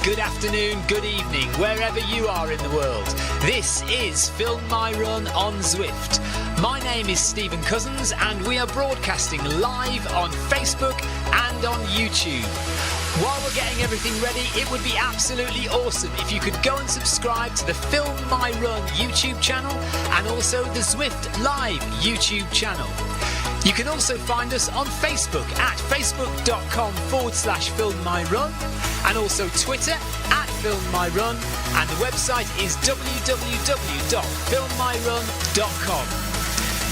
good afternoon, good evening, wherever you are in the world. This is Film My Run on Zwift. My name is Stephen Cousins and we are broadcasting live on Facebook and on YouTube. While we're getting everything ready, it would be absolutely awesome if you could go and subscribe to the Film My Run YouTube channel and also the Zwift Live YouTube channel. You can also find us on Facebook at facebook.com/filmmyrun and also Twitter at filmmyrun, and the website is www.filmmyrun.com.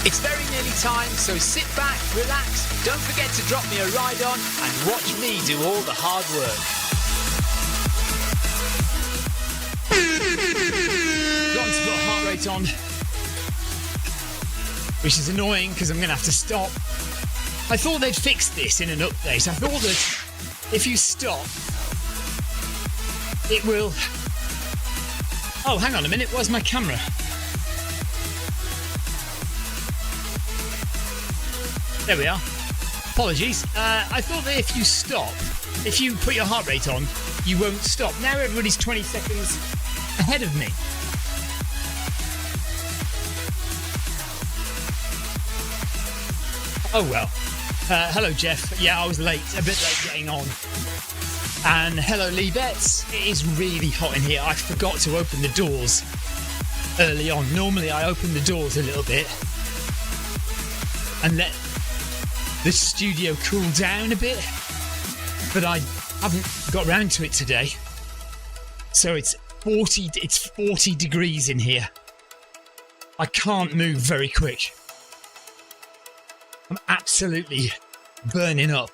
It's very nearly time, so sit back, relax, don't forget to drop me a ride on and watch me do all the hard work. Got to put heart rate on, which is annoying because I'm going to have to stop. I thought they'd fixed this in an update. I thought that if you stop, it will... Oh, hang on a minute. Where's my camera? There we are. Apologies. I thought that if you stop, if you put your heart rate on, you won't stop. Now everybody's 20 seconds ahead of me. Oh well. Hello Jeff. Yeah, I was late, a bit late getting on. And hello Lee Betts. It is really hot in here. I forgot to open the doors early on. Normally I open the doors a little bit and let the studio cool down a bit, but I haven't got round to it today. So it's 40 degrees in here. I can't move very quick. I'm absolutely burning up.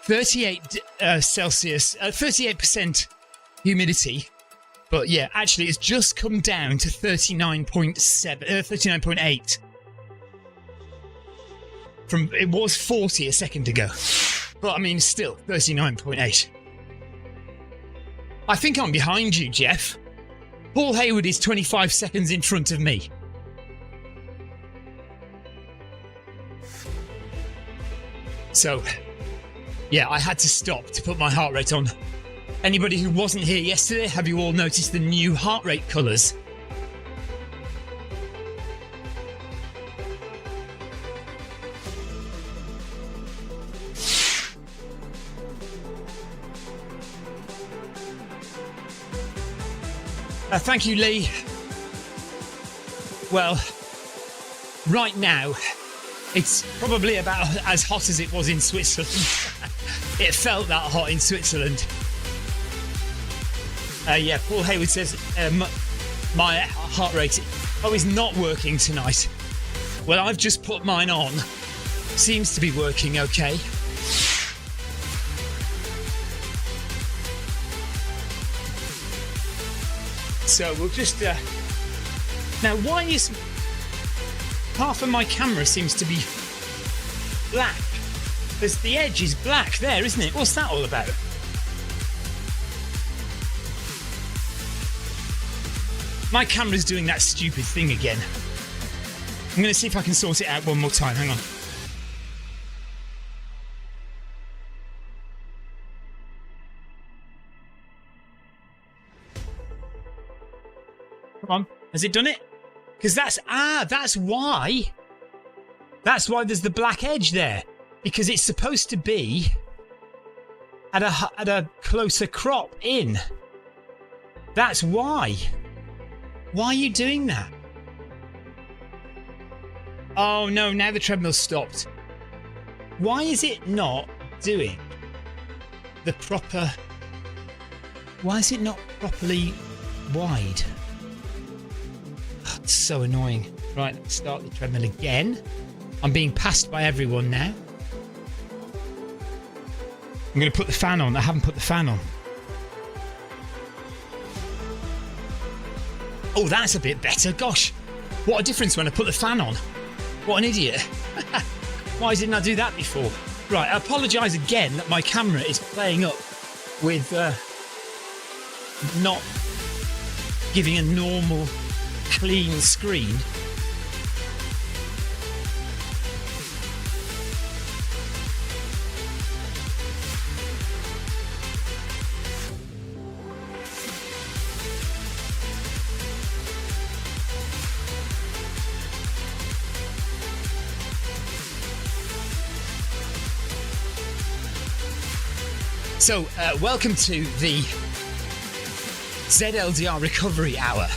38 Celsius, 38% humidity. But yeah, actually it's just come down to 39.8. It was 40 a second ago. But I mean, still, 39.8. I think I'm behind you, Jeff. Paul Hayward is 25 seconds in front of me. So, yeah, I had to stop to put my heart rate on. Anybody who wasn't here yesterday, have you all noticed the new heart rate colours? Thank you, Lee. Well, right now, it's probably about as hot as it was in Switzerland. It felt that hot in Switzerland. Yeah, Paul Hayward says my heart rate is not working tonight. Well, I've just put mine on. Seems to be working okay. So we'll just... Now, why is... half of my camera seems to be black. The edge is black there, isn't it? What's that all about? My camera's doing that stupid thing again. I'm going to see if I can sort it out one more time. Hang on. Come on. Has it done it? Because that's why. That's why there's the black edge there. Because it's supposed to be at a closer crop in. That's why. Why are you doing that? Oh no, now the treadmill's stopped. Why is it not doing the proper... Why is it not properly wide? It's so annoying. Right, let's start the treadmill again. I'm being passed by everyone now. I'm going to put the fan on. I haven't put the fan on. Oh, that's a bit better. Gosh, what a difference when I put the fan on. What an idiot. Why didn't I do that before? Right, I apologise again that my camera is playing up with not giving a normal, clean screen. So, welcome to the ZLDR recovery hour.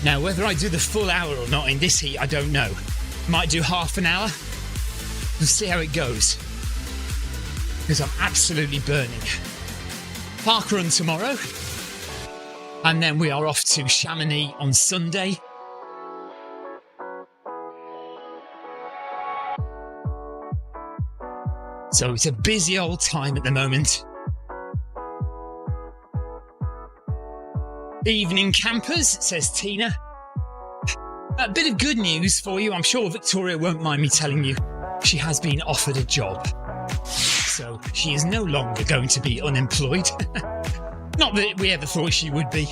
Now, whether I do the full hour or not in this heat, I don't know. Might do half an hour. We'll see how it goes. Because I'm absolutely burning. Park run tomorrow. And then we are off to Chamonix on Sunday. So it's a busy old time at the moment. Evening campers, says Tina. A bit of good news for you. I'm sure Victoria won't mind me telling you. She has been offered a job. So she is no longer going to be unemployed. Not that we ever thought she would be.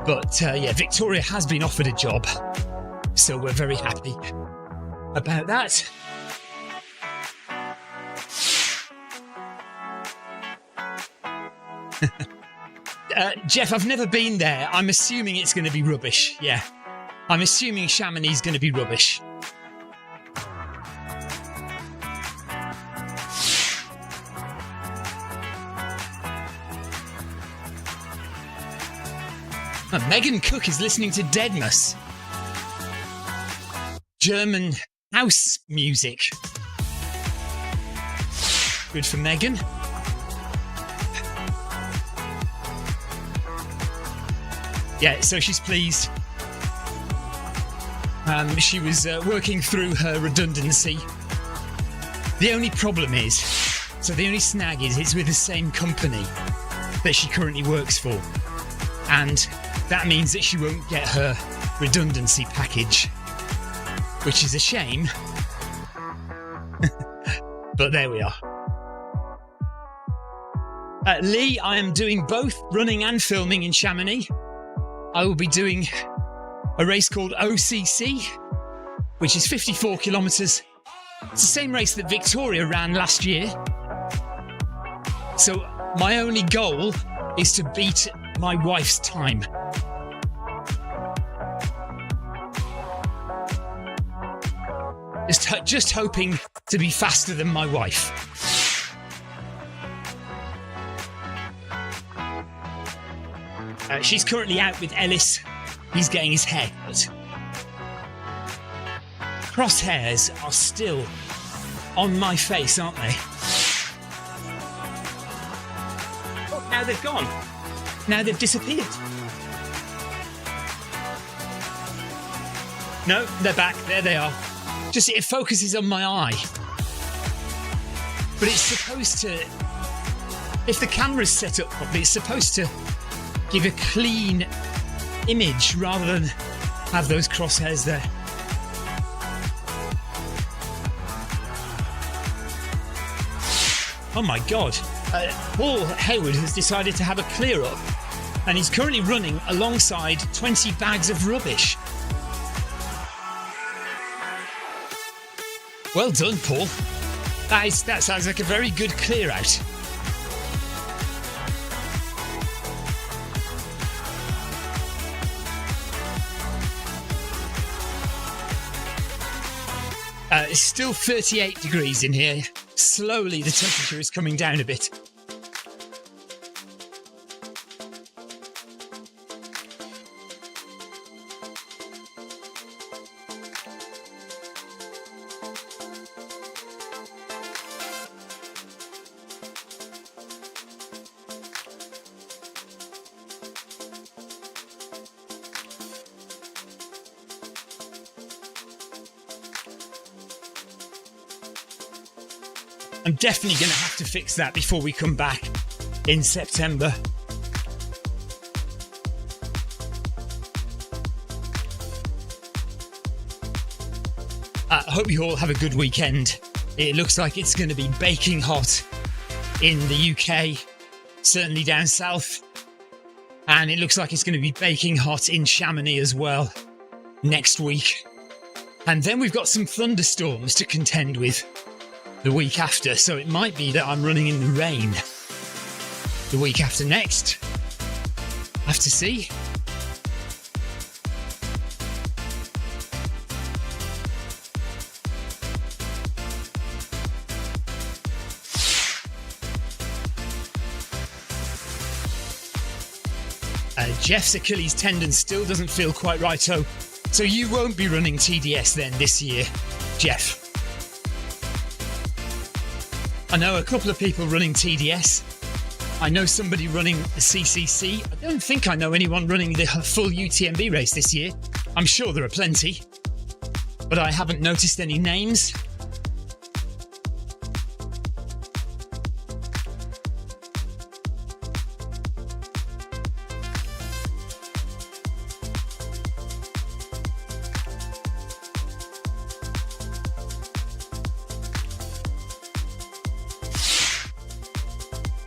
But yeah, Victoria has been offered a job. So we're very happy about that. Jeff, I've never been there. I'm assuming it's going to be rubbish. Yeah. I'm assuming Chamonix is going to be rubbish. Megan Cook is listening to Deadmus. German house music. Good for Megan. Yeah, so she's pleased. She was working through her redundancy. The only problem is, so the only snag is, it's with the same company that she currently works for. And that means that she won't get her redundancy package, which is a shame. But there we are. Lee, I am doing both running and filming in Chamonix. I will be doing a race called OCC, which is 54 kilometres. It's the same race that Victoria ran last year. So my only goal is to beat my wife's time. Just hoping to be faster than my wife. She's currently out with Ellis. He's getting his hair cut. Crosshairs are still on my face, aren't they? Oh, now they've gone. Now they've disappeared. No, they're back. There they are. Just it focuses on my eye. But it's supposed to... If the camera's set up properly, it's supposed to give a clean image rather than have those crosshairs there. Oh my God. Paul Hayward has decided to have a clear up and he's currently running alongside 20 bags of rubbish. Well done, Paul. That sounds like a very good clear out. It's still 38 degrees in here. Slowly the temperature is coming down a bit. I'm definitely going to have to fix that before we come back in September. I hope you all have a good weekend. It looks like it's going to be baking hot in the UK, certainly down south. And it looks like it's going to be baking hot in Chamonix as well next week. And then we've got some thunderstorms to contend with the week after, so it might be that I'm running in the rain the week after next. Have to see. Jeff's Achilles tendon still doesn't feel quite right, so you won't be running TDS then this year, Jeff. I know a couple of people running TDS. I know somebody running the CCC. I don't think I know anyone running the full UTMB race this year. I'm sure there are plenty, but I haven't noticed any names.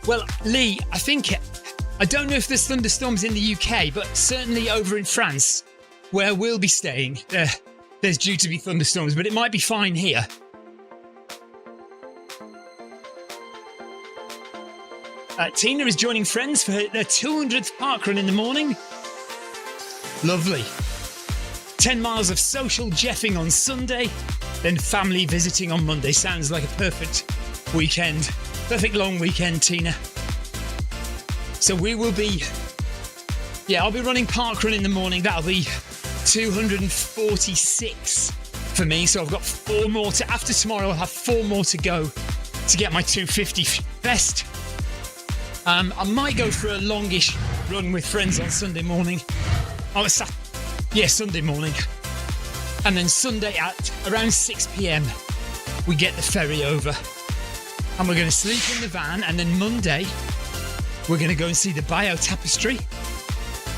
Well, Lee, I don't know if there's thunderstorms in the UK, but certainly over in France, where we'll be staying, there's due to be thunderstorms, but it might be fine here. Tina is joining friends for their 200th parkrun in the morning. Lovely. 10 miles of social jeffing on Sunday, then family visiting on Monday. Sounds like a perfect weekend. Perfect long weekend, Tina. So we will be... Yeah, I'll be running parkrun in the morning. That'll be 246 for me. So I've got 4 more to... After tomorrow, I'll have 4 more to go to get my 250 best. I might go for a longish run with friends on Sunday morning. Oh, Sunday morning. And then Sunday at around 6 p.m, we get the ferry over. And we're going to sleep in the van. And then Monday, we're going to go and see the Bayeux Tapestry.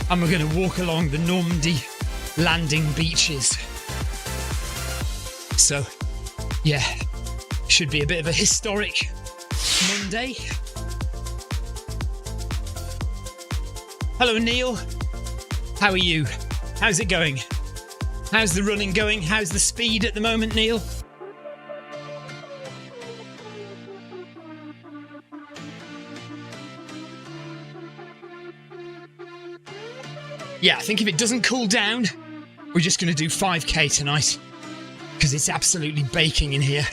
And we're going to walk along the Normandy landing beaches. So, yeah, should be a bit of a historic Monday. Hello, Neil. How are you? How's it going? How's the running going? How's the speed at the moment, Neil? Yeah, I think if it doesn't cool down, we're just going to do 5k tonight because it's absolutely baking in here.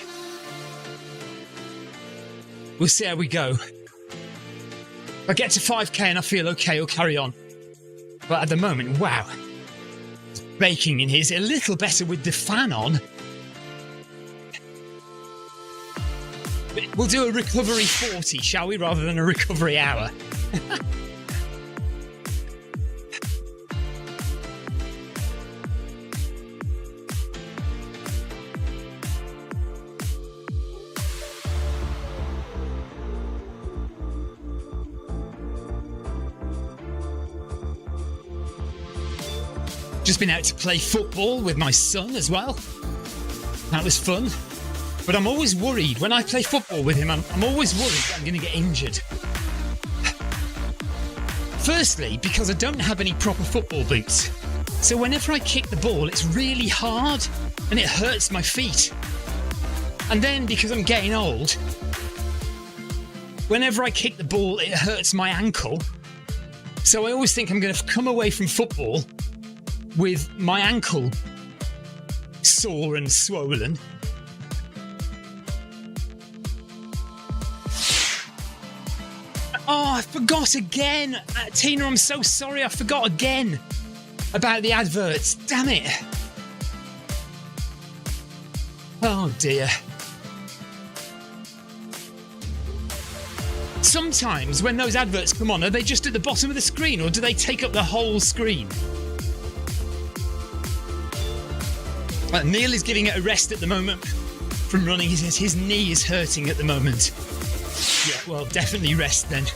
We'll see how we go. If I get to 5k and I feel okay, I'll carry on. But at the moment, wow, it's baking in here. It's a little better with the fan on. We'll do a recovery 40, shall we, rather than a recovery hour? Just been out to play football with my son as well. That was fun. But I'm always worried when I play football with him. I'm always worried that I'm going to get injured. Firstly, because I don't have any proper football boots. So whenever I kick the ball, it's really hard and it hurts my feet. And then because I'm getting old, whenever I kick the ball, it hurts my ankle. So I always think I'm going to come away from football with my ankle sore and swollen. Oh, I forgot again. Tina, I'm so sorry. I forgot again about the adverts. Damn it. Oh, dear. Sometimes when those adverts come on, are they just at the bottom of the screen or do they take up the whole screen? Neil is giving it a rest at the moment from running. He says his knee is hurting at the moment. Yeah, well, definitely rest then.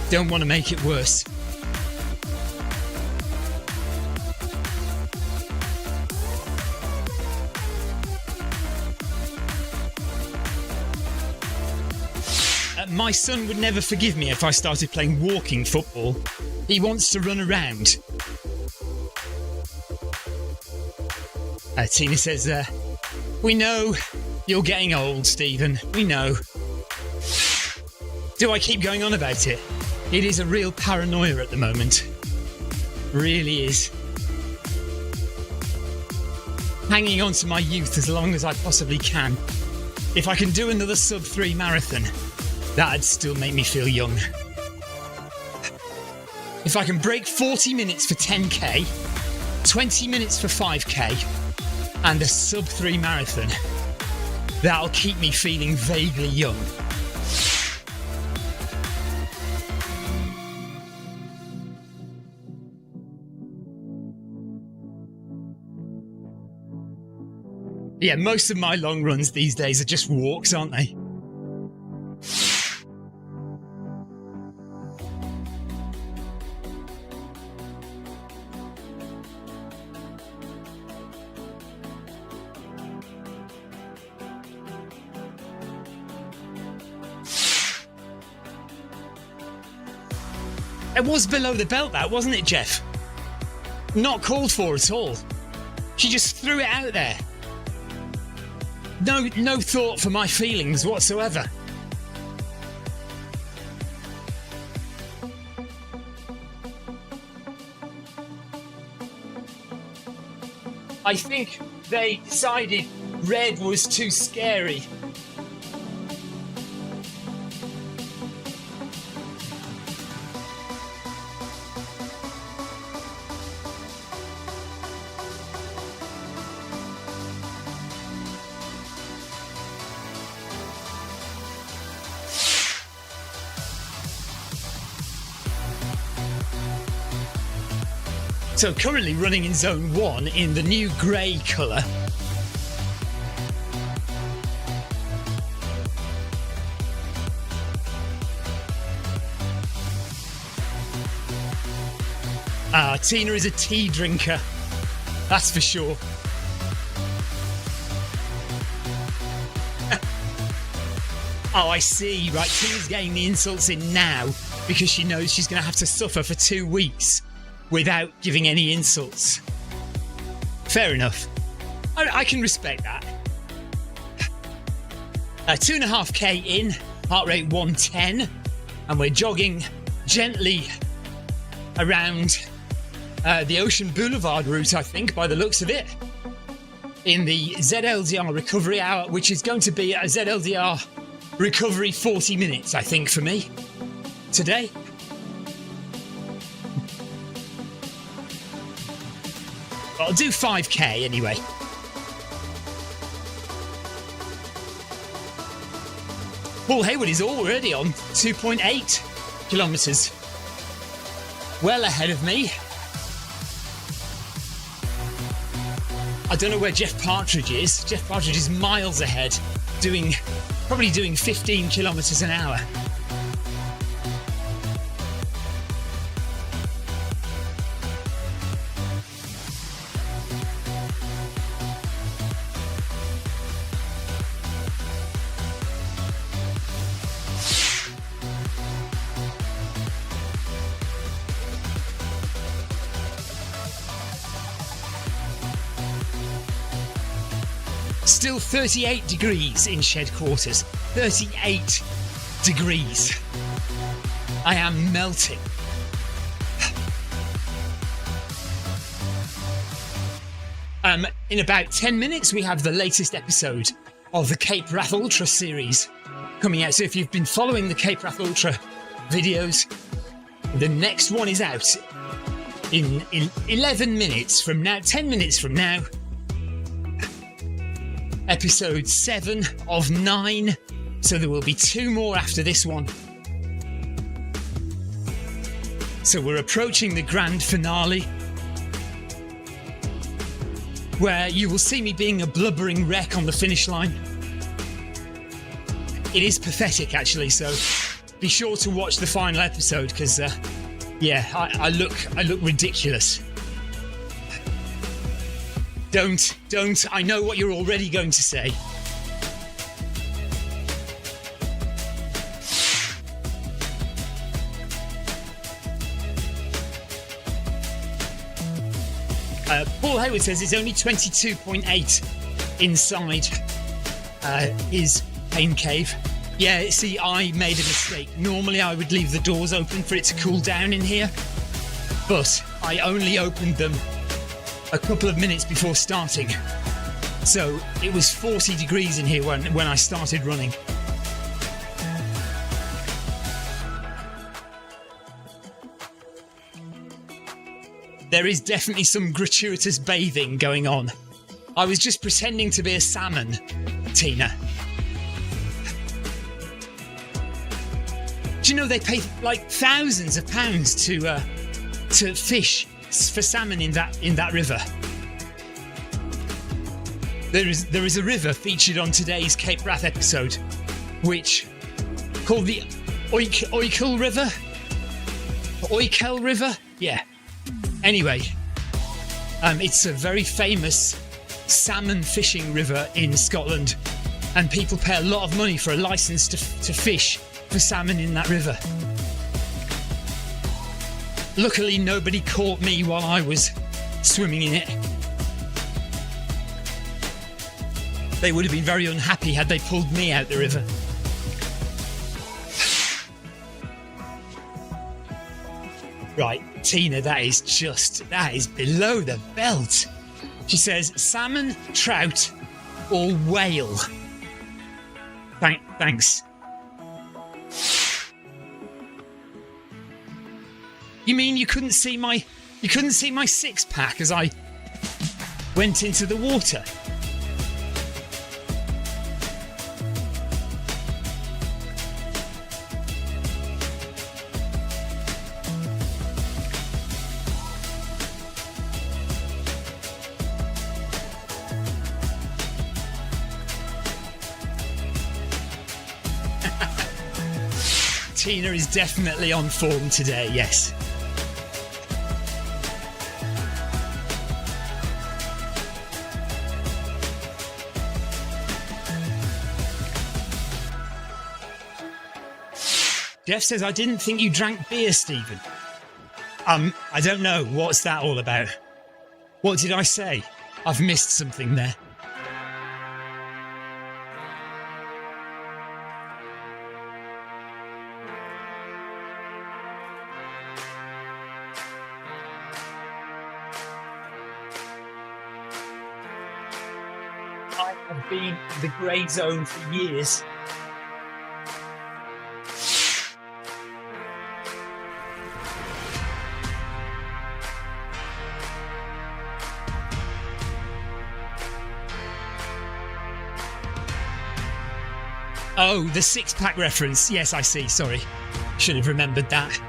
Don't want to make it worse. My son would never forgive me if I started playing walking football. He wants to run around. Tina says, we know you're getting old, Stephen. We know. Do I keep going on about it? It is a real paranoia at the moment. Really is. Hanging on to my youth as long as I possibly can. If I can do another sub-3 marathon, that'd still make me feel young. If I can break 40 minutes for 10k, 20 minutes for 5k, and a sub 3 marathon, that'll keep me feeling vaguely young. Yeah, most of my long runs these days are just walks, aren't they? It was below the belt, that, wasn't it, Jeff? Not called for at all. She just threw it out there. No thought for my feelings whatsoever. I think they decided red was too scary. So currently running in zone 1 in the new grey colour. Tina is a tea drinker, that's for sure. Oh, I see, right, Tina's getting the insults in now because she knows she's going to have to suffer for 2 weeks without giving any insults. Fair enough. I can respect that. 2.5k in, heart rate 110, and we're jogging gently around the Ocean Boulevard route, I think, by the looks of it, in the ZLDR recovery hour, which is going to be a ZLDR recovery 40 minutes, I think, for me today. I'll do 5k anyway. Paul Hayward is already on 2.8 kilometres. Well ahead of me. I don't know where Jeff Partridge is. Jeff Partridge is miles ahead, probably doing 15 kilometres an hour. Still 38 degrees in shed quarters. 38 degrees. I am melting. In about 10 minutes, we have the latest episode of the Cape Wrath Ultra series coming out. So if you've been following the Cape Wrath Ultra videos, the next one is out in 11 minutes from now, 10 minutes from now. Episode 7 of 9, so there will be 2 more after this one. So we're approaching the grand finale, where you will see me being a blubbering wreck on the finish line. It is pathetic, actually, so be sure to watch the final episode, because I look ridiculous. Don't. I know what you're already going to say. Paul Hayward says it's only 22.8 inside his pain cave. Yeah, see, I made a mistake. Normally I would leave the doors open for it to cool down in here, but I only opened them a couple of minutes before starting. So it was 40 degrees in here when I started running. There is definitely some gratuitous bathing going on. I was just pretending to be a salmon, Tina. Do you know they pay like thousands of pounds to fish for salmon in that river? There is a river featured on today's Cape Wrath episode, which called the Oikel River. Oikel River, yeah. Anyway, it's a very famous salmon fishing river in Scotland, and people pay a lot of money for a license to fish for salmon in that river. Luckily, nobody caught me while I was swimming in it. They would have been very unhappy had they pulled me out the river. Right, Tina, that is below the belt. She says, salmon, trout, or whale? Thanks. You mean you couldn't see my six pack as I went into the water? Tina is definitely on form today, yes. Jeff says, I didn't think you drank beer, Stephen. I don't know. What's that all about? What did I say? I've missed something there. I have been in the grey zone for years. Oh, the six-pack reference. Yes, I see. Sorry. Should have remembered that.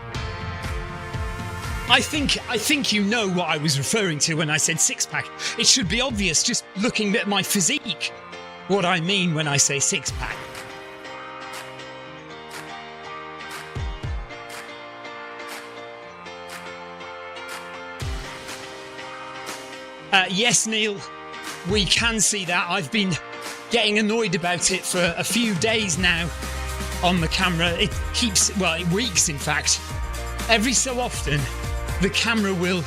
I think you know what I was referring to when I said six-pack. It should be obvious just looking at my physique what I mean when I say six-pack. Yes, Neil, we can see that. I've been getting annoyed about it for a few days now on the camera. It keeps, well, it weeks in fact. Every so often the camera will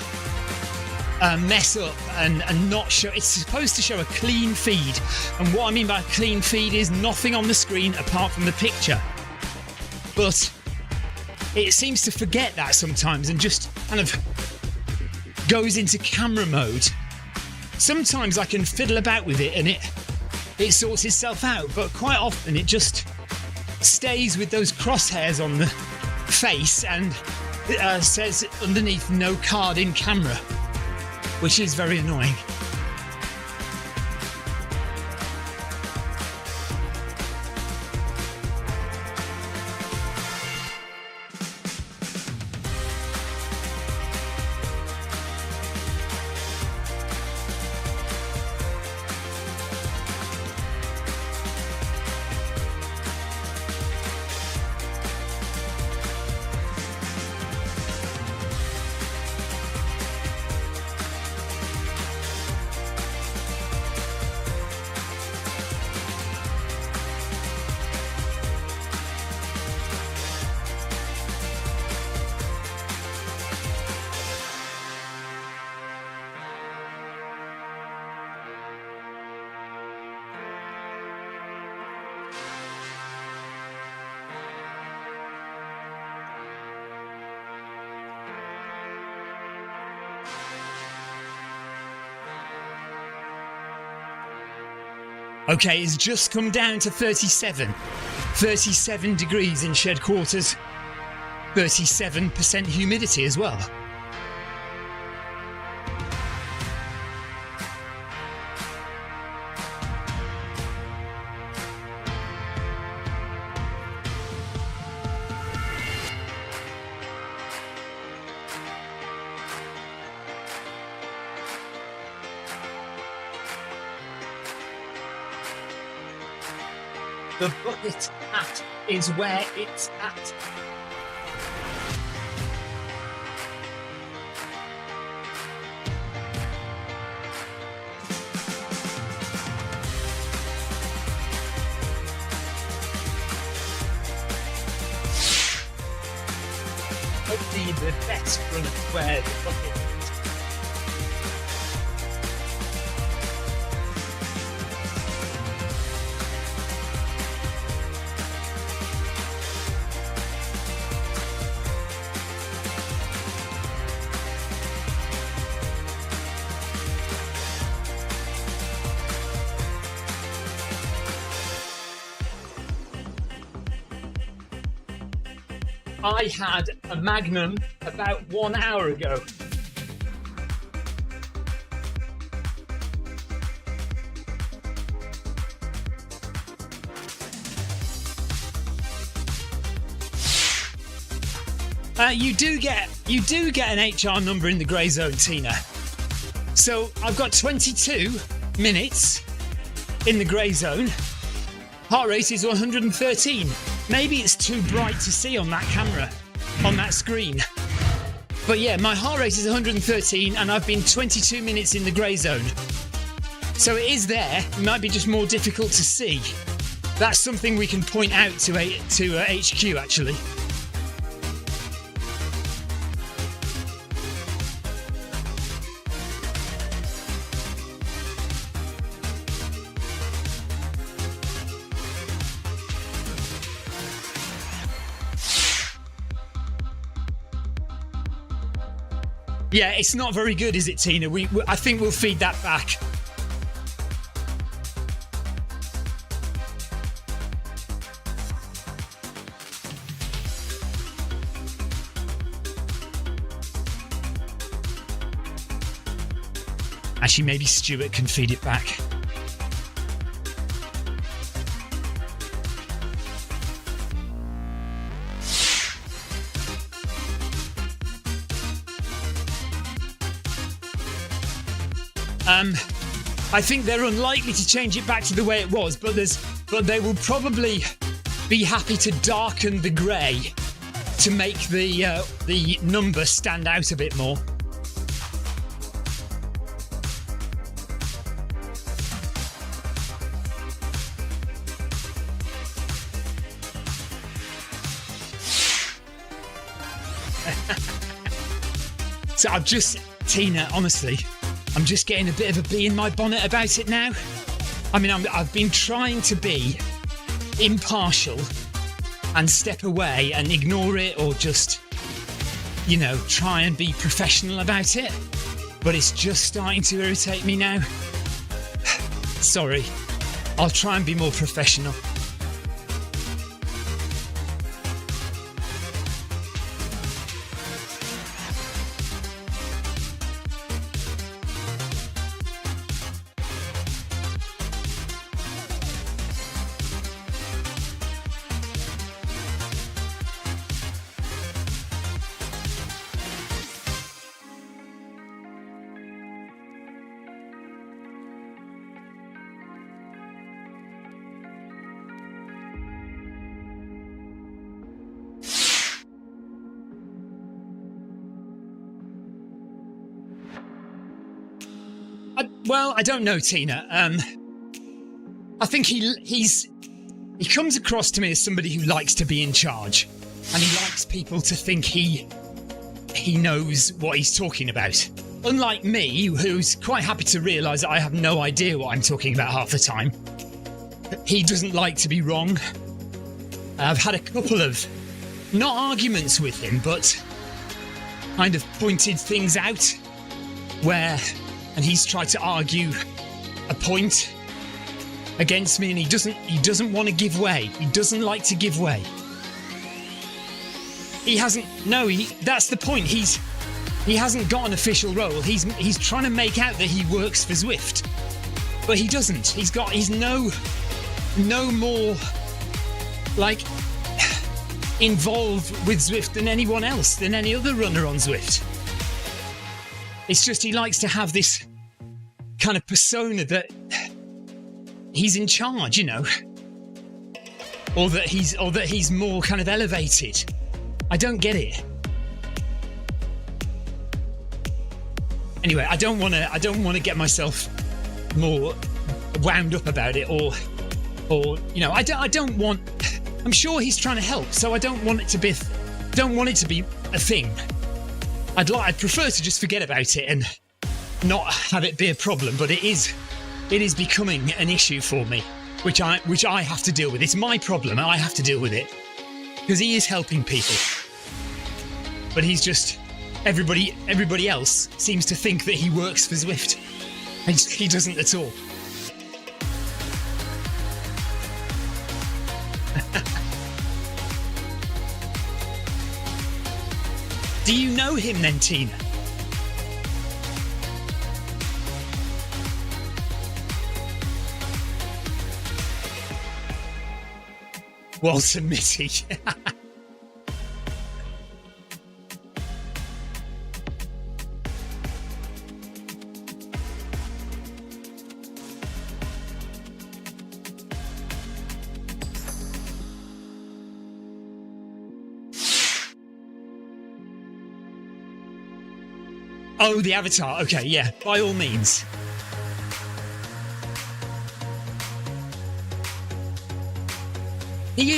mess up and not show. It's supposed to show a clean feed, and what I mean by a clean feed is nothing on the screen apart from the picture. But it seems to forget that sometimes and just kind of goes into camera mode. Sometimes I can fiddle about with it and it sorts itself out, but quite often it just stays with those crosshairs on the face and says underneath no card in camera, which is very annoying. Okay, it's just come down to 37 degrees in shed quarters, 37% humidity as well. The bucket hat is where it's at. Hopefully the best run of where the bucket is. I had a Magnum about 1 hour ago. You do get an HR number in the grey zone, Tina. So I've got 22 minutes in the grey zone. Heart rate is 113. Maybe it's too bright to see on that camera, on that screen. But yeah, my heart rate is 113 and I've been 22 minutes in the grey zone. So it is there, it might be just more difficult to see. That's something we can point out to HQ actually. Yeah, it's not very good, is it, Tina? I think we'll feed that back. Actually, maybe Stuart can feed it back. I think they're unlikely to change it back to the way it was, but they will probably be happy to darken the grey to make the number stand out a bit more. So Tina, honestly, I'm just getting a bit of a bee in my bonnet about it now. I mean, I've been trying to be impartial and step away and ignore it or just, try and be professional about it. But it's just starting to irritate me now. Sorry, I'll try and be more professional. Well, I don't know, Tina. I think he comes across to me as somebody who likes to be in charge, and he likes people to think he knows what he's talking about. Unlike me, who's quite happy to realise that I have no idea what I'm talking about half the time. He doesn't like to be wrong. I've had a couple of, not arguments with him, but kind of pointed things out and he's tried to argue a point against me, and he doesn't want to give way. He doesn't like to give way. That's the point. He hasn't got an official role. He's trying to make out that he works for Zwift, but he doesn't. He's no more like involved with Zwift than anyone else, than any other runner on Zwift. It's just he likes to have this kind of persona that he's in charge, or that he's more kind of elevated. I don't get it. Anyway, I don't want to get myself more wound up about it, or I don't want. I'm sure he's trying to help, so I don't want it to be a thing. I'd prefer to just forget about it and not have it be a problem, but it is becoming an issue for me, which I have to deal with. It's my problem, and I have to deal with it because he is helping people, but he's just everybody else seems to think that he works for Zwift, and he doesn't at all. Do you know him then, Tina? Walter Mitty. Oh, the avatar. Okay, yeah, by all means. He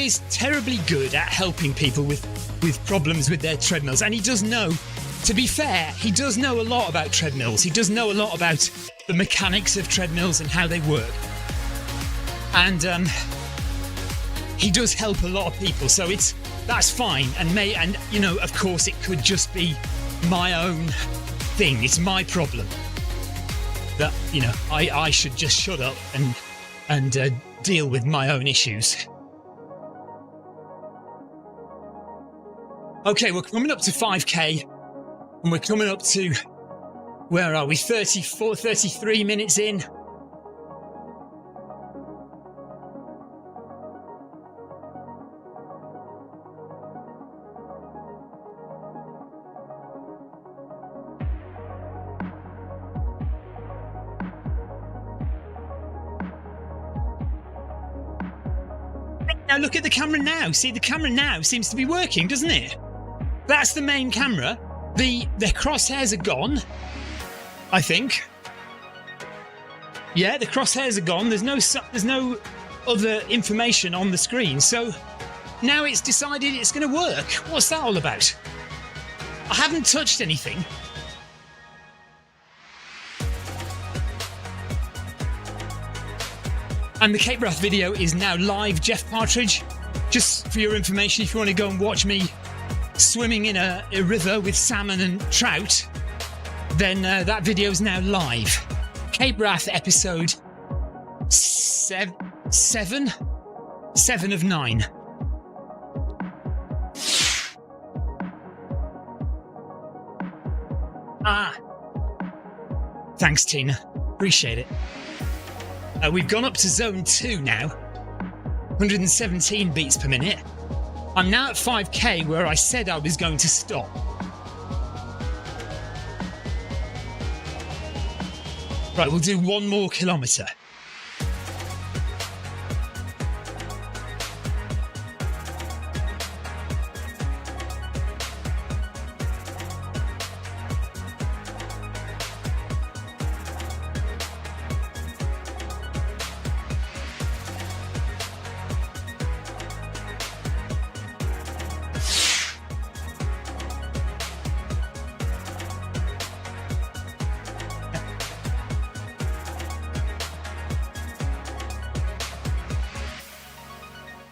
is terribly good at helping people with problems with their treadmills, and he does know, to be fair, he does know a lot about treadmills. He does know a lot about the mechanics of treadmills and how they work. And he does help a lot of people, so that's fine. And of course it could just be my own thing. It's my problem that I should just shut up and deal with my own issues. Okay, we're coming up to 5k, and we're coming up to, where are we, 33 minutes in. Now look at the camera now. See, the camera now seems to be working, doesn't it? That's the main camera. The crosshairs are gone, I think. Yeah, the crosshairs are gone. There's no other information on the screen. So now it's decided it's going to work. What's that all about? I haven't touched anything. And the Cape Wrath video is now live, Jeff Partridge. Just for your information, if you want to go and watch me swimming in a river with salmon and trout, then that video is now live. Cape Wrath episode 7 of 9. Thanks, Tina. Appreciate it. We've gone up to zone 2 now. 117 beats per minute. I'm now at 5k where I said I was going to stop. Right, we'll do one more kilometre.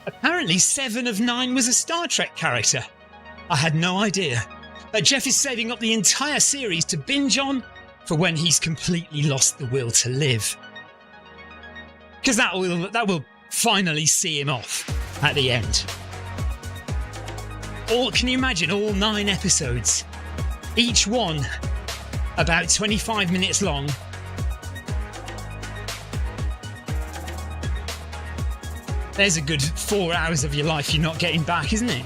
Apparently 7 of 9 was a Star Trek character. I had no idea. Jeff is saving up the entire series to binge on for when he's completely lost the will to live. Because that will finally see him off at the end. Can you imagine all 9 episodes? Each one about 25 minutes long. There's a good 4 hours of your life you're not getting back, isn't it?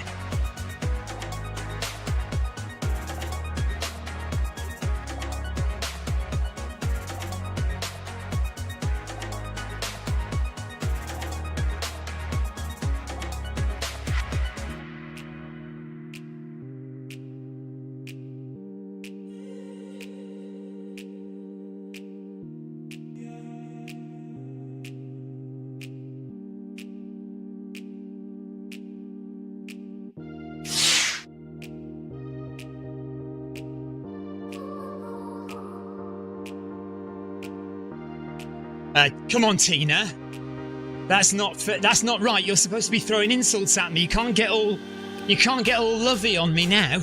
Come on, Tina. That's not right. You're supposed to be throwing insults at me. You can't get all lovey on me now.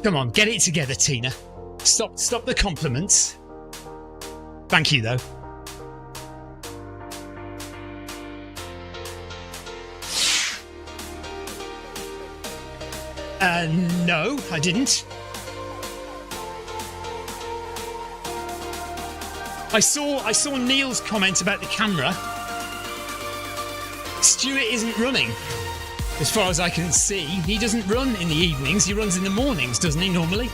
Come on, get it together, Tina. Stop the compliments. Thank you, though. No, I didn't. I saw Neil's comment about the camera. Stuart isn't running, as far as I can see. He doesn't run in the evenings, he runs in the mornings, doesn't he, normally?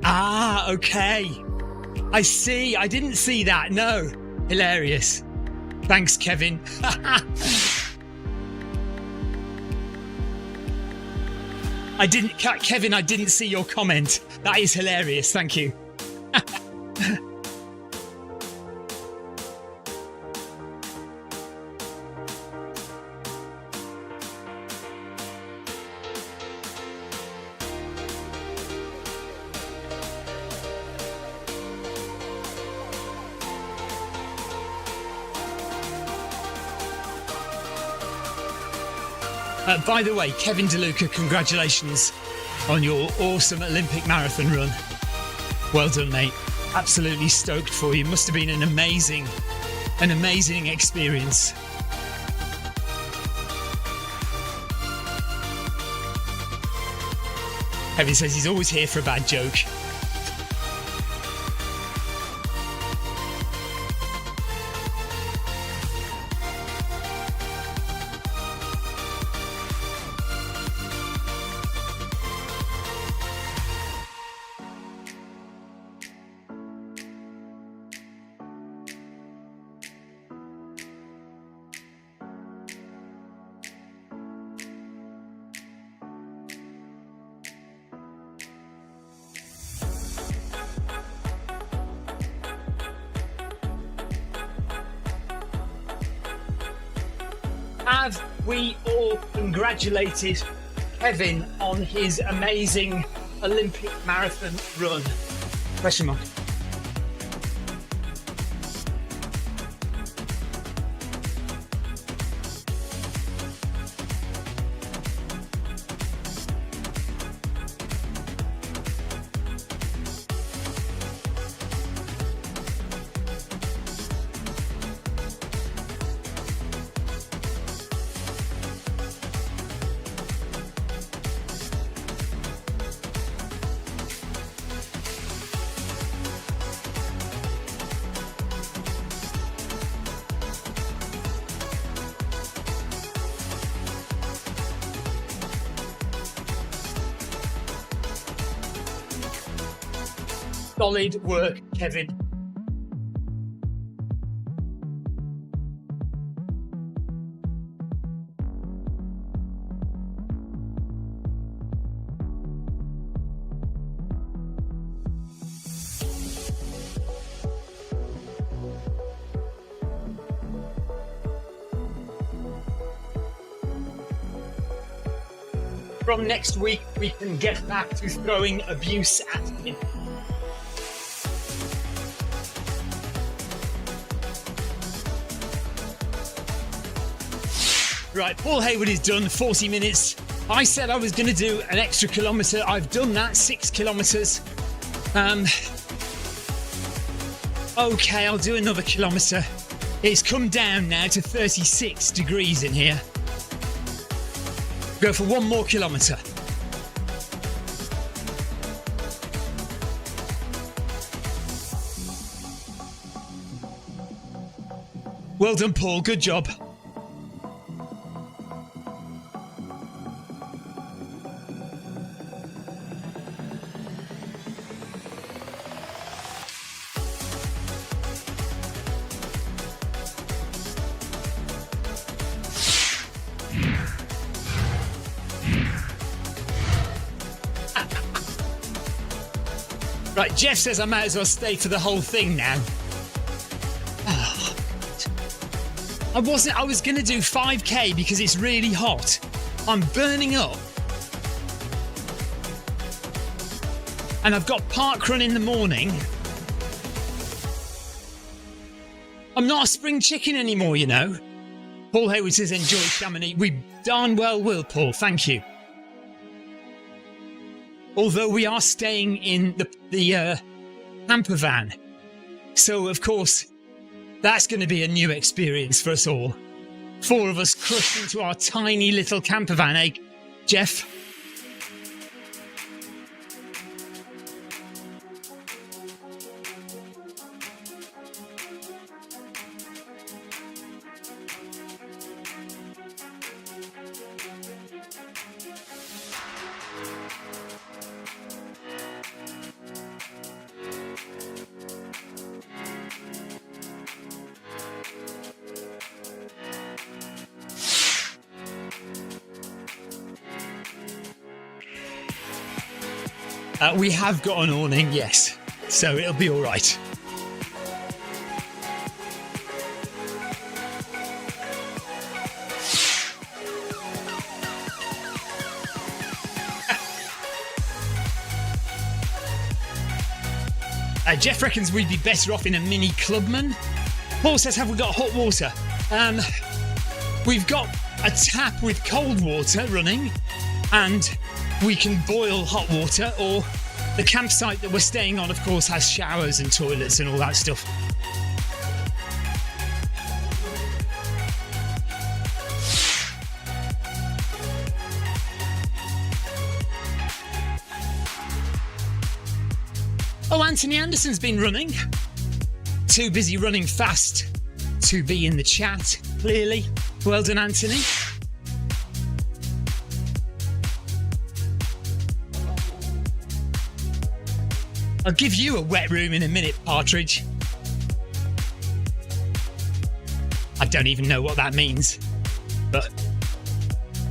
Ah, okay. I see. I didn't see that. No. Hilarious. Thanks, Kevin. Kevin, I didn't see your comment. That is hilarious. Thank you. By the way, Kevin DeLuca, congratulations on your awesome Olympic marathon run. Well done, mate. Absolutely stoked for you. Must have been an amazing experience. Kevin says he's always here for a bad joke. Have we all congratulated Kevin on his amazing Olympic marathon run? Question mark. Solid work, Kevin. From next week, we can get back to throwing abuse at him. Right, Paul Hayward is done, 40 minutes. I said I was going to do an extra kilometre. I've done that, 6 kilometres. Okay, I'll do another kilometre. It's come down now to 36 degrees in here. Go for 1 more kilometre. Well done, Paul. Good job. Right, Jeff says I might as well stay for the whole thing now. Oh, I was going to do 5k because it's really hot. I'm burning up. And I've got parkrun in the morning. I'm not a spring chicken anymore, you know. Paul Hayward says enjoy Chamonix. We darn well will, Paul. Thank you. Although we are staying in the camper van. So, of course, that's going to be a new experience for us all. 4 of us crushed into our tiny little camper van, eh, Jeff? We have got an awning, yes, so it'll be all right. Jeff reckons we'd be better off in a mini clubman. Paul says, have we got hot water? We've got a tap with cold water running, and we can boil hot water, or the campsite that we're staying on, of course, has showers and toilets and all that stuff. Oh, Anthony Anderson's been running. Too busy running fast to be in the chat, clearly. Well done, Anthony. I'll give you a wet room in a minute, Partridge. I don't even know what that means, but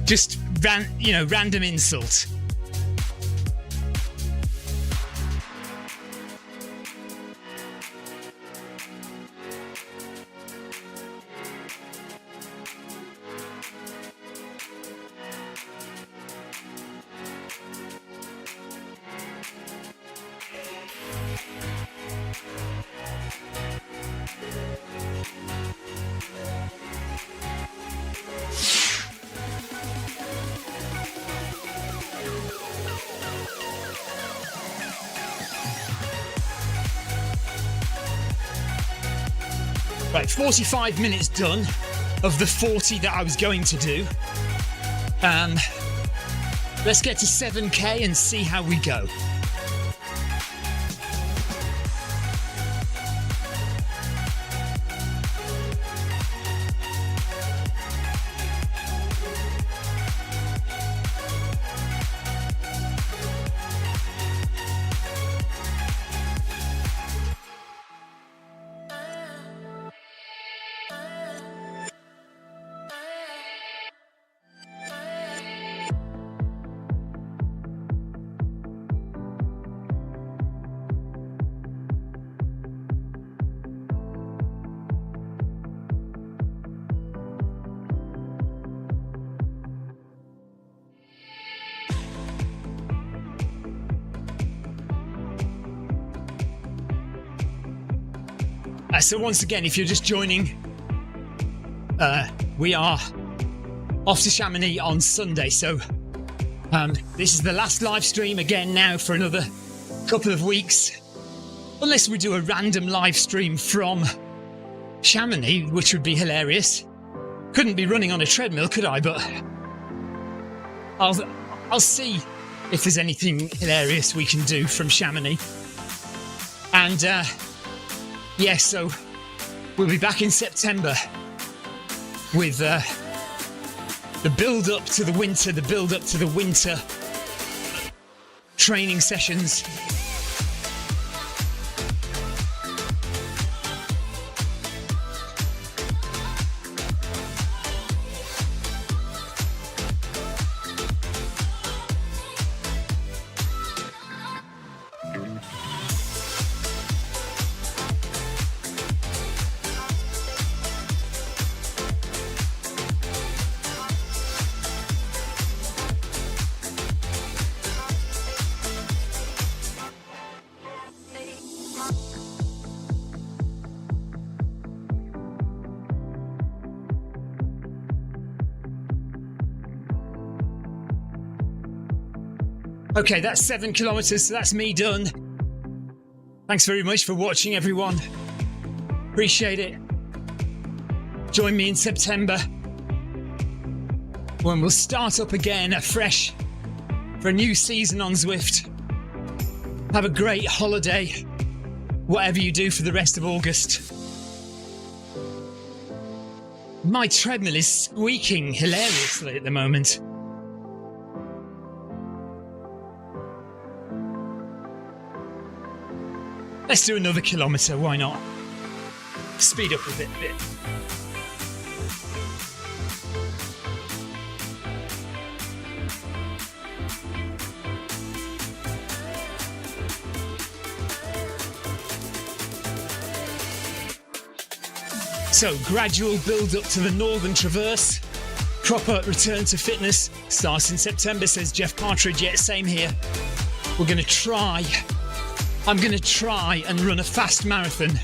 just random insult. Right, 45 minutes done of the 40 that I was going to do. Let's get to 7k and see how we go. So once again, if you're just joining, we are off to Chamonix on Sunday. So this is the last live stream again now for another couple of weeks. Unless we do a random live stream from Chamonix, which would be hilarious. Couldn't be running on a treadmill, could I? But I'll see if there's anything hilarious we can do from Chamonix. And yeah, so we'll be back in September with the build up to the winter training sessions. Okay, that's 7 kilometers, so that's me done. Thanks very much for watching, everyone. Appreciate it. Join me in September when we'll start up again afresh for a new season on Zwift. Have a great holiday, whatever you do for the rest of August. My treadmill is squeaking hilariously at the moment. Let's do another kilometre, why not? Speed up a bit. So, gradual build up to the Northern Traverse. Proper return to fitness starts in September, says Jeff Partridge. Yeah, same here. I'm going to try and run a fast marathon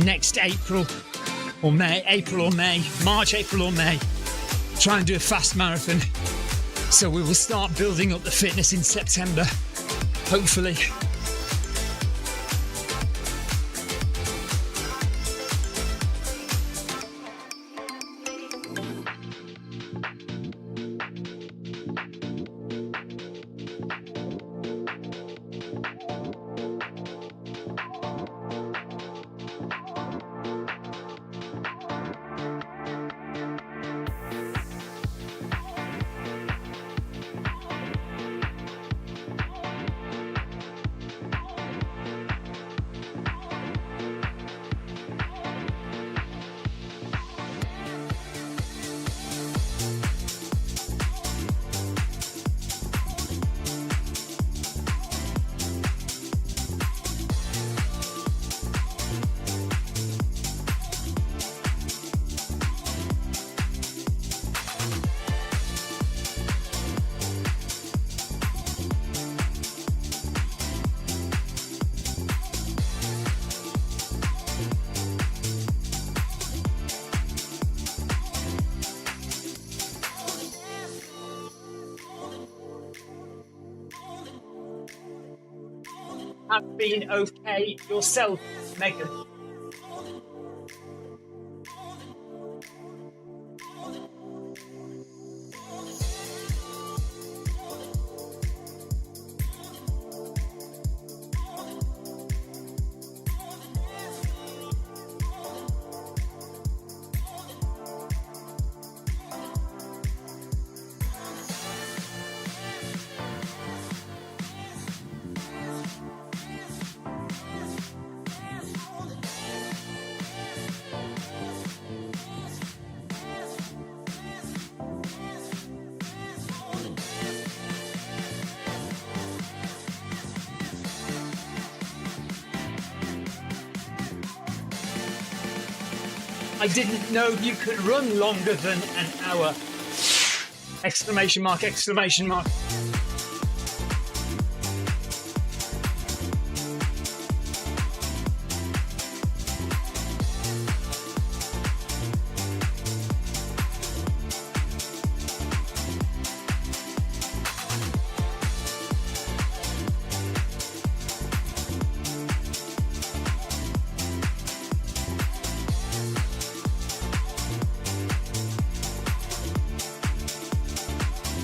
next April or May. March, April or May. Try and do a fast marathon. So we will start building up the fitness in September, hopefully. Have been okay yourself, Megan? I didn't know you could run longer than an hour. Exclamation mark, exclamation mark.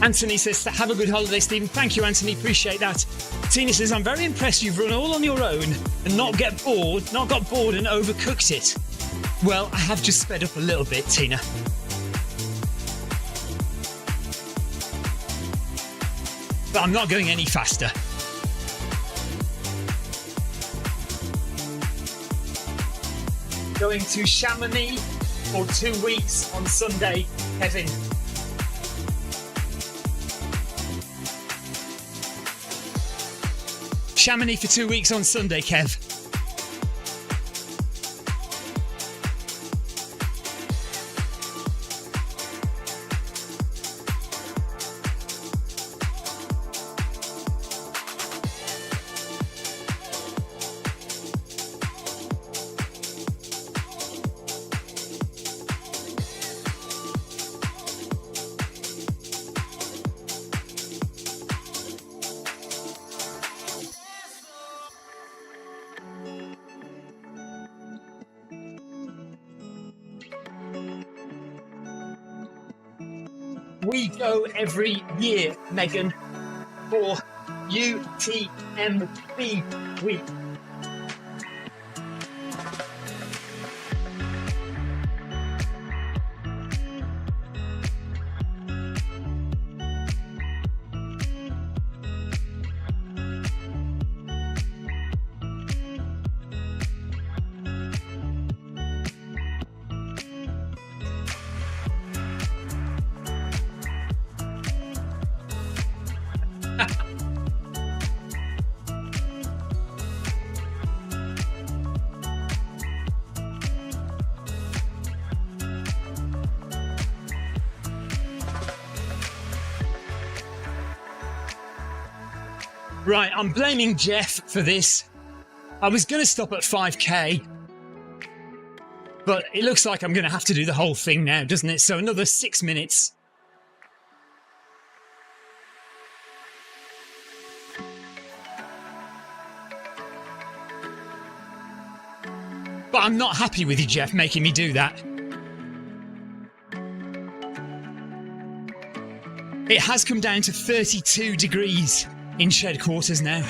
Anthony says, have a good holiday, Stephen. Thank you, Anthony. Appreciate that. Tina says, I'm very impressed you've run all on your own and not got bored and overcooked it. Well, I have just sped up a little bit, Tina. but I'm not going any faster. Going to Chamonix for 2 weeks on Sunday, Kevin. Chamonix for 2 weeks on Sunday, Kev. We go every year, Megan, for UTMB week. Right, I'm blaming Jeff for this. I was going to stop at 5k, but it looks like I'm going to have to do the whole thing now, doesn't it? So another 6 minutes. But I'm not happy with you, Jeff, making me do that. It has come down to 32 degrees in shed quarters now.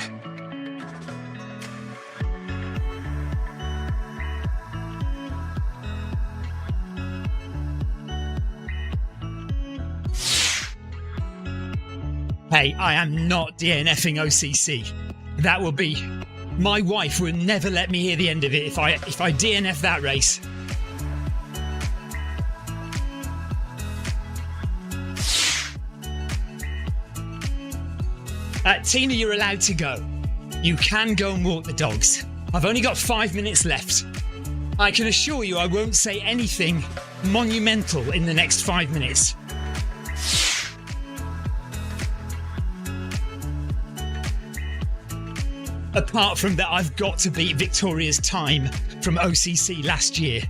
Hey, I am not DNFing OCC. That will be... My wife would never let me hear the end of it if I DNF that race. Tina, you're allowed to go. You can go and walk the dogs. I've only got 5 minutes left. I can assure you I won't say anything monumental in the next 5 minutes. Apart from that, I've got to beat Victoria's time from OCC last year.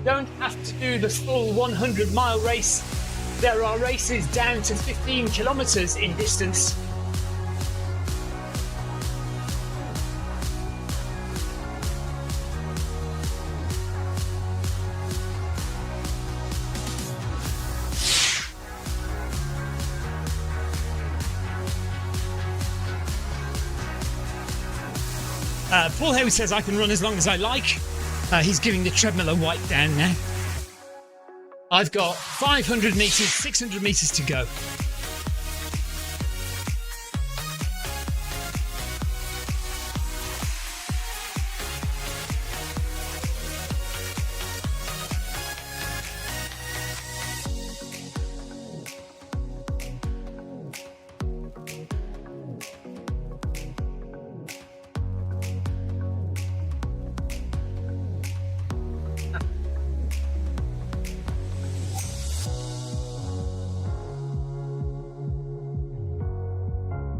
Don't have to do the full 100-mile race. There are races down to 15 kilometres in distance. Paul Howard says I can run as long as I like. He's giving the treadmill a wipe down now. I've got 500 metres, 600 metres to go.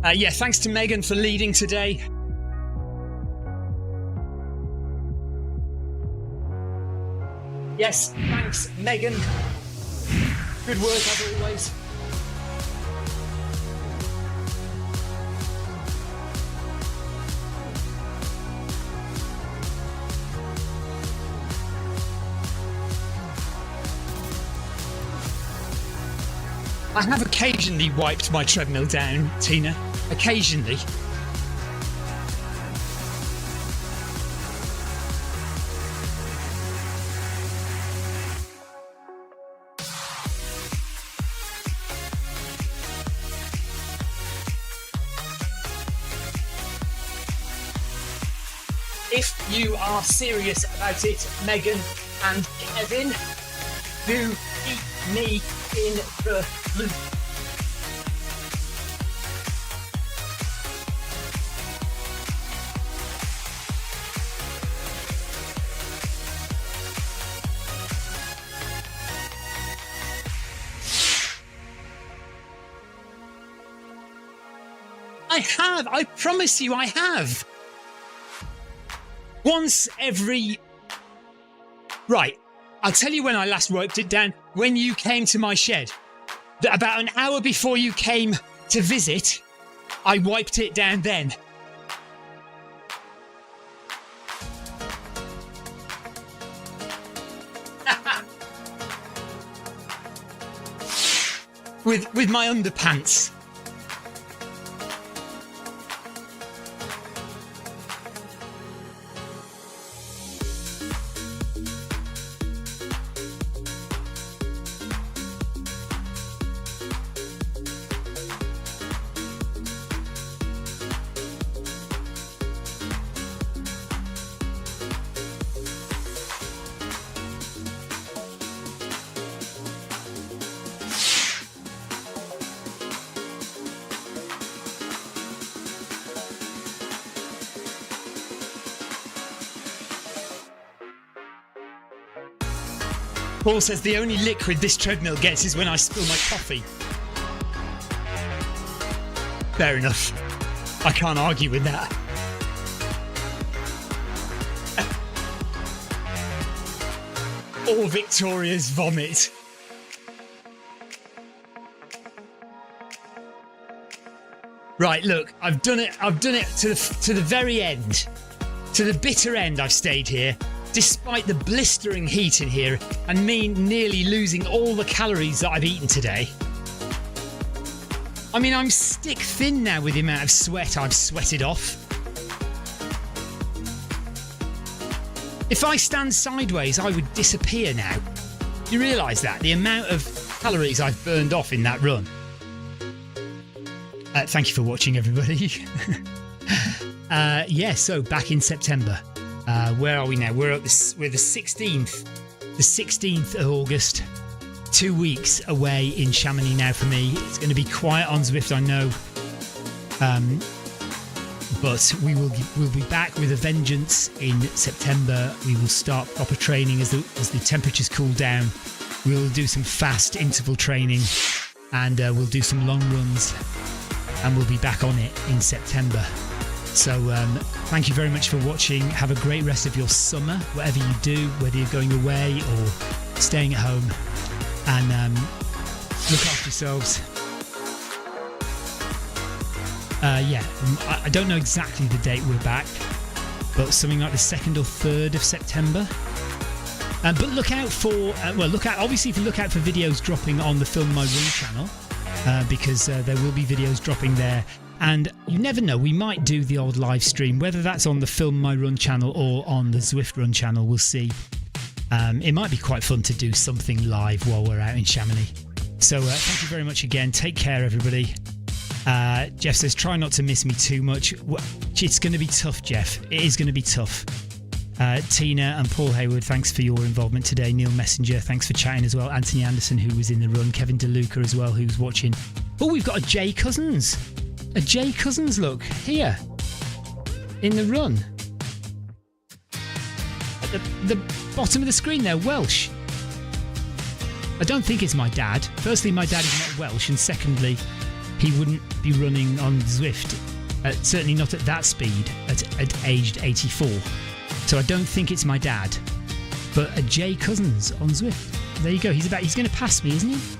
Yeah, thanks to Megan for leading today. Yes, thanks, Megan. Good work as always. I have occasionally wiped my treadmill down, Tina. Occasionally. If you are serious about it, Megan and Kevin, do keep me in the loop. I have, I promise you I have. Once every... Right, I'll tell you when I last wiped it down. When you came to my shed. About an hour before you came to visit, I wiped it down then. with my underpants. Paul says the only liquid this treadmill gets is when I spill my coffee. Fair enough. I can't argue with that. Or Victoria's vomit. Right, look, I've done it to the very end. To the bitter end I've stayed here. Despite the blistering heat in here and me nearly losing all the calories that I've eaten today. I mean, I'm stick thin now with the amount of sweat I've sweated off. If I stand sideways, I would disappear now. You realise that? The amount of calories I've burned off in that run. Thank you for watching, everybody. Yeah, so back in September. Where are we now? We're the 16th. The 16th of August. 2 weeks away in Chamonix now for me. It's going to be quiet on Zwift, I know. But we'll be back with a vengeance in September. We will start proper training as the temperatures cool down. We'll do some fast interval training and we'll do some long runs. And we'll be back on it in September. So thank you very much for watching. Have a great rest of your summer, whatever you do, whether you're going away or staying at home. And look after yourselves. Yeah, I don't know exactly the date we're back, but something like the 2nd or 3rd of September. But look out for, obviously if you look out for videos dropping on the Film My Run channel, because there will be videos dropping there. And you never know, we might do the odd live stream, whether that's on the Film My Run channel or on the Zwift Run channel, we'll see. It might be quite fun to do something live while we're out in Chamonix. So thank you very much again. Take care, everybody. Jeff says, try not to miss me too much. It's going to be tough, Jeff. It is going to be tough. Tina and Paul Hayward, thanks for your involvement today. Neil Messenger, thanks for chatting as well. Anthony Anderson, who was in the run. Kevin DeLuca as well, who's watching. Oh, we've got a Jay Cousins. A Jay Cousins look here in the run. At the bottom of the screen there, Welsh. I don't think it's my dad. Firstly, my dad is not Welsh, and secondly, he wouldn't be running on Zwift, certainly not at that speed at aged 84. So I don't think it's my dad, but a Jay Cousins on Zwift. There you go. He's going to pass me, isn't he?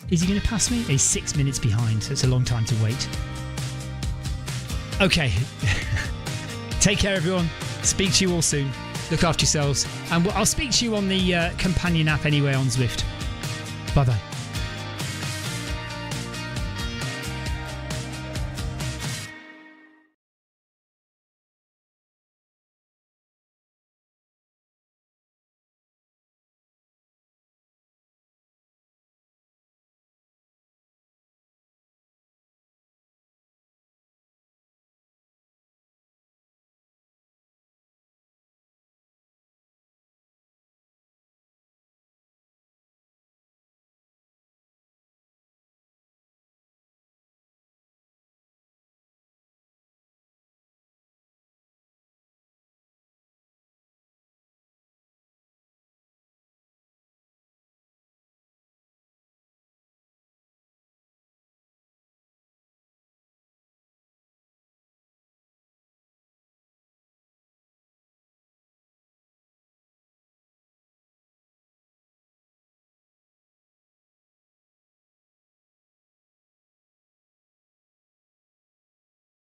Is he going to pass me? He's 6 minutes behind, so it's a long time to wait. Okay. Take care, everyone. Speak to you all soon. Look after yourselves. And I'll speak to you on the companion app anyway on Zwift. Bye-bye.